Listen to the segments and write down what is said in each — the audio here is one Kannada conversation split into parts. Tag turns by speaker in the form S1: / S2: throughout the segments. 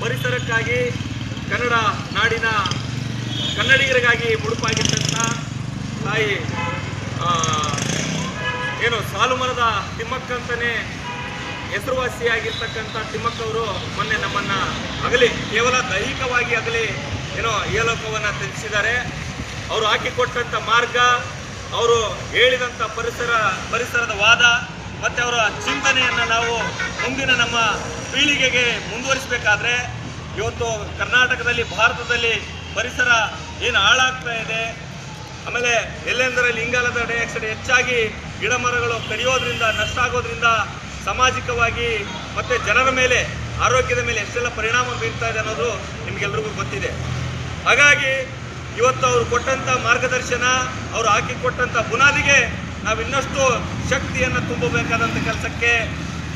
S1: ಪರಿಸರಕ್ಕಾಗಿ ಕನ್ನಡ ನಾಡಿನ ಕನ್ನಡಿಗರಿಗಾಗಿ ಮುಡುಪಾಗಿದ್ದಂಥ ತಾಯಿ ಏನು ಸಾಲು ಮರದ ತಿಮ್ಮಕ್ಕ ಅಂತಲೇ ಹೆಸರುವಾಸಿಯಾಗಿರ್ತಕ್ಕಂಥ ತಿಮ್ಮಕ್ಕವರು ಮೊನ್ನೆ ನಮ್ಮನ್ನು ಅಗಲಿ ಕೇವಲ ದೈಹಿಕವಾಗಿ ಅಗಲಿ ಏನೋ ಏಲೋಕವನ್ನು ತಿಳಿಸಿದ್ದಾರೆ. ಅವರು ಹಾಕಿಕೊಟ್ಟಂಥ ಮಾರ್ಗ, ಅವರು ಹೇಳಿದಂಥ ಪರಿಸರದ ವಾದ ಮತ್ತು ಅವರ ಚಿಂತನೆಯನ್ನು ನಾವು ಮುಂದಿನ ನಮ್ಮ ಪೀಳಿಗೆಗೆ ಮುಂದುವರಿಸಬೇಕಾದ್ರೆ ಇವತ್ತು ಕರ್ನಾಟಕದಲ್ಲಿ ಭಾರತದಲ್ಲಿ ಪರಿಸರ ಏನು ಹಾಳಾಗ್ತಾ ಇದೆ, ಆಮೇಲೆ ಎಲ್ಲೆಂದರಲ್ಲಿ ಇಂಗಾಲದ ಡೈಆಕ್ಸೈಡ್ ಹೆಚ್ಚಾಗಿ ಗಿಡ ಮರಗಳು ಕಡಿಯೋದ್ರಿಂದ ನಷ್ಟ ಆಗೋದ್ರಿಂದ ಸಾಮಾಜಿಕವಾಗಿ ಮತ್ತು ಜನರ ಮೇಲೆ ಆರೋಗ್ಯದ ಮೇಲೆ ಎಷ್ಟೆಲ್ಲ ಪರಿಣಾಮ ಬೀರ್ತಾ ಇದೆ ಅನ್ನೋದು ನಿಮಗೆಲ್ರಿಗೂ ಗೊತ್ತಿದೆ. ಹಾಗಾಗಿ ಇವತ್ತು ಅವರು ಕೊಟ್ಟಂಥ ಮಾರ್ಗದರ್ಶನ, ಅವರು ಹಾಕಿಕೊಟ್ಟಂಥ ಬುನಾದಿಗೆ ನಾವು ಇನ್ನಷ್ಟು ಶಕ್ತಿಯನ್ನು ತುಂಬಬೇಕಾದಂಥ ಕೆಲಸಕ್ಕೆ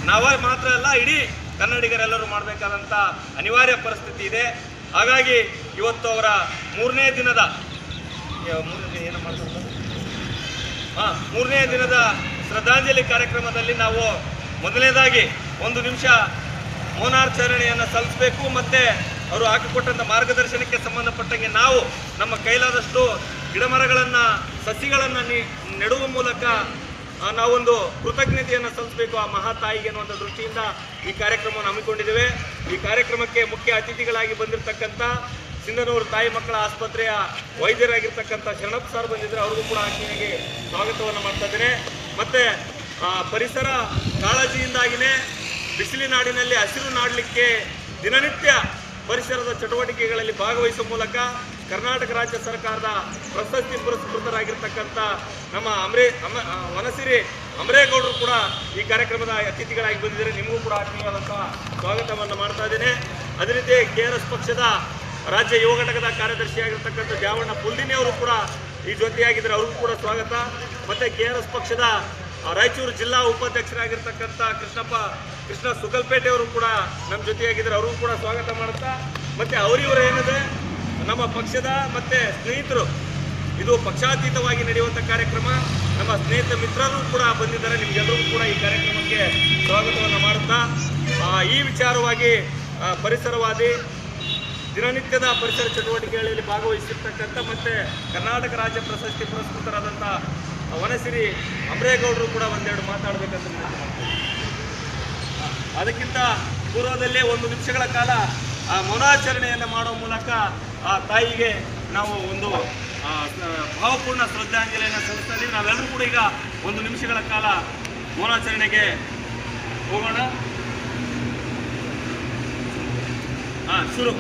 S1: ನಾವೇ ಮಾತ್ರ ಅಲ್ಲ, ಇಡೀ ಕನ್ನಡಿಗರೆಲ್ಲರೂ ಮಾಡಬೇಕಾದಂಥ ಅನಿವಾರ್ಯ ಪರಿಸ್ಥಿತಿ ಇದೆ. ಹಾಗಾಗಿ ಇವತ್ತು ಅವರ ಮೂರನೇ ದಿನದ ಶ್ರದ್ಧಾಂಜಲಿ ಕಾರ್ಯಕ್ರಮದಲ್ಲಿ ನಾವು ಮೊದಲನೇದಾಗಿ 1 ನಿಮಿಷ ಮೌನಾಚರಣೆಯನ್ನು ಸಲ್ಲಿಸಬೇಕು. ಮತ್ತು ಅವರು ಹಾಕಿಕೊಟ್ಟಂಥ ಮಾರ್ಗದರ್ಶನಕ್ಕೆ ಸಂಬಂಧಪಟ್ಟಂಗೆ ನಾವು ನಮ್ಮ ಕೈಲಾದಷ್ಟು ಗಿಡಮರಗಳನ್ನು ಸಸಿಗಳನ್ನು ನೆಡುವ ಮೂಲಕ ನಾವೊಂದು ಕೃತಜ್ಞತೆಯನ್ನು ಸಲ್ಲಿಸಬೇಕು ಆ ಮಹಾತಾಯಿಗೆ ಅನ್ನುವಂಥ ದೃಷ್ಟಿಯಿಂದ ಈ ಕಾರ್ಯಕ್ರಮವನ್ನು ಹಮ್ಮಿಕೊಂಡಿದ್ದೇವೆ. ಈ ಕಾರ್ಯಕ್ರಮಕ್ಕೆ ಮುಖ್ಯ ಅತಿಥಿಗಳಾಗಿ ಬಂದಿರತಕ್ಕಂಥ ಸಿಂಧನೂರು ತಾಯಿ ಮಕ್ಕಳ ಆಸ್ಪತ್ರೆಯ ವೈದ್ಯರಾಗಿರ್ತಕ್ಕಂಥ ಶರಣಪ್ಪ ಸರ್ ಬಂದಿದ್ದರೆ, ಅವ್ರಿಗೂ ಕೂಡ ಆಕೆಗೆ ಸ್ವಾಗತವನ್ನು ಮಾಡ್ತಾ ಇದ್ದೇನೆ. ಮತ್ತು ಪರಿಸರ ಕಾಳಜಿಯಿಂದಾಗಿಯೇ ಬಿಸಿಲಿನಾಡಿನಲ್ಲಿ ಹಸಿರು ನಾಡಲಿಕ್ಕೆ ದಿನನಿತ್ಯ ಪರಿಸರದ ಚಟುವಟಿಕೆಗಳಲ್ಲಿ ಭಾಗವಹಿಸುವ ಮೂಲಕ ಕರ್ನಾಟಕ ರಾಜ್ಯ ಸರ್ಕಾರದ ಪ್ರಶಸ್ತಿ ಪುರಸ್ಕೃತರಾಗಿರ್ತಕ್ಕಂಥ ನಮ್ಮ ವನಸಿರಿ ಅಮರೇಗೌಡರು ಕೂಡ ಈ ಕಾರ್ಯಕ್ರಮದ ಅತಿಥಿಗಳಾಗಿ ಬಂದಿದ್ದಾರೆ. ನಿಮಗೂ ಕೂಡ ಆತ್ಮೀಯವಾದಂಥ ಸ್ವಾಗತವನ್ನು ಮಾಡ್ತಾ ಇದ್ದೇನೆ. ಅದೇ ರೀತಿ KRS ಪಕ್ಷದ ರಾಜ್ಯ ಯುವ ಘಟಕದ ಕಾರ್ಯದರ್ಶಿಯಾಗಿರ್ತಕ್ಕಂಥ ದ್ಯಾವಣ್ಣ ಪುಲ್ದಿನಿ ಅವರು ಕೂಡ ಈ ಜೊತೆಯಾಗಿದ್ದರೆ, ಅವ್ರಿಗೂ ಕೂಡ ಸ್ವಾಗತ. ಮತ್ತು KRS ಪಕ್ಷದ ರಾಯಚೂರು ಜಿಲ್ಲಾ ಉಪಾಧ್ಯಕ್ಷರಾಗಿರ್ತಕ್ಕಂಥ ಕೃಷ್ಣ ಸುಗಲ್ಪೇಟೆ ಅವರು ಕೂಡ ನಮ್ಮ ಜೊತೆಯಾಗಿದ್ದರೆ, ಅವ್ರಿಗೂ ಕೂಡ ಸ್ವಾಗತ ಮಾಡುತ್ತಾ, ಮತ್ತು ಅವರಿವರು ಏನಿದೆ ನಮ್ಮ ಪಕ್ಷದ ಮತ್ತು ಸ್ನೇಹಿತರು, ಇದು ಪಕ್ಷಾತೀತವಾಗಿ ನಡೆಯುವಂಥ ಕಾರ್ಯಕ್ರಮ, ನಮ್ಮ ಸ್ನೇಹಿತ ಮಿತ್ರರು ಕೂಡ ಬಂದಿದ್ದಾರೆ. ನಿಮಗೆಲ್ಲರಿಗೂ ಕೂಡ ಈ ಕಾರ್ಯಕ್ರಮಕ್ಕೆ ಸ್ವಾಗತವನ್ನು ಮಾಡುತ್ತಾ, ಈ ವಿಚಾರವಾಗಿ ಪರಿಸರವಾದಿ ದಿನನಿತ್ಯದ ಪರಿಸರ ಚಟುವಟಿಕೆಗಳಲ್ಲಿ ಭಾಗವಹಿಸಿರ್ತಕ್ಕಂಥ ಮತ್ತು ಕರ್ನಾಟಕ ರಾಜ್ಯ ಪ್ರಶಸ್ತಿ ಪುರಸ್ಕೃತರಾದಂಥ ವನಸಿರಿ ಅಮರೇಗೌಡರು ಕೂಡ ಒಂದೆರಡು ಮಾತಾಡಬೇಕಂತ ಅದಕ್ಕಿಂತ ಪೂರ್ವದಲ್ಲೇ 1 ನಿಮಿಷಗಳ ಕಾಲ ಮೌನಾಚರಣೆಯನ್ನು ಮಾಡುವ ಮೂಲಕ ಆ ತಾಯಿಗೆ ನಾವು ಒಂದು ಭಾವಪೂರ್ಣ ಶ್ರದ್ಧಾಂಜಲಿಯನ್ನು ಸಲ್ಲಿಸ್ತಾ ಇದ್ದೀವಿ. ನಾವೆಲ್ಲರೂ ಕೂಡ ಈಗ 1 ನಿಮಿಷಗಳ ಕಾಲ ಮೌನಾಚರಣೆಗೆ ಹೋಗೋಣ. ಶುರು.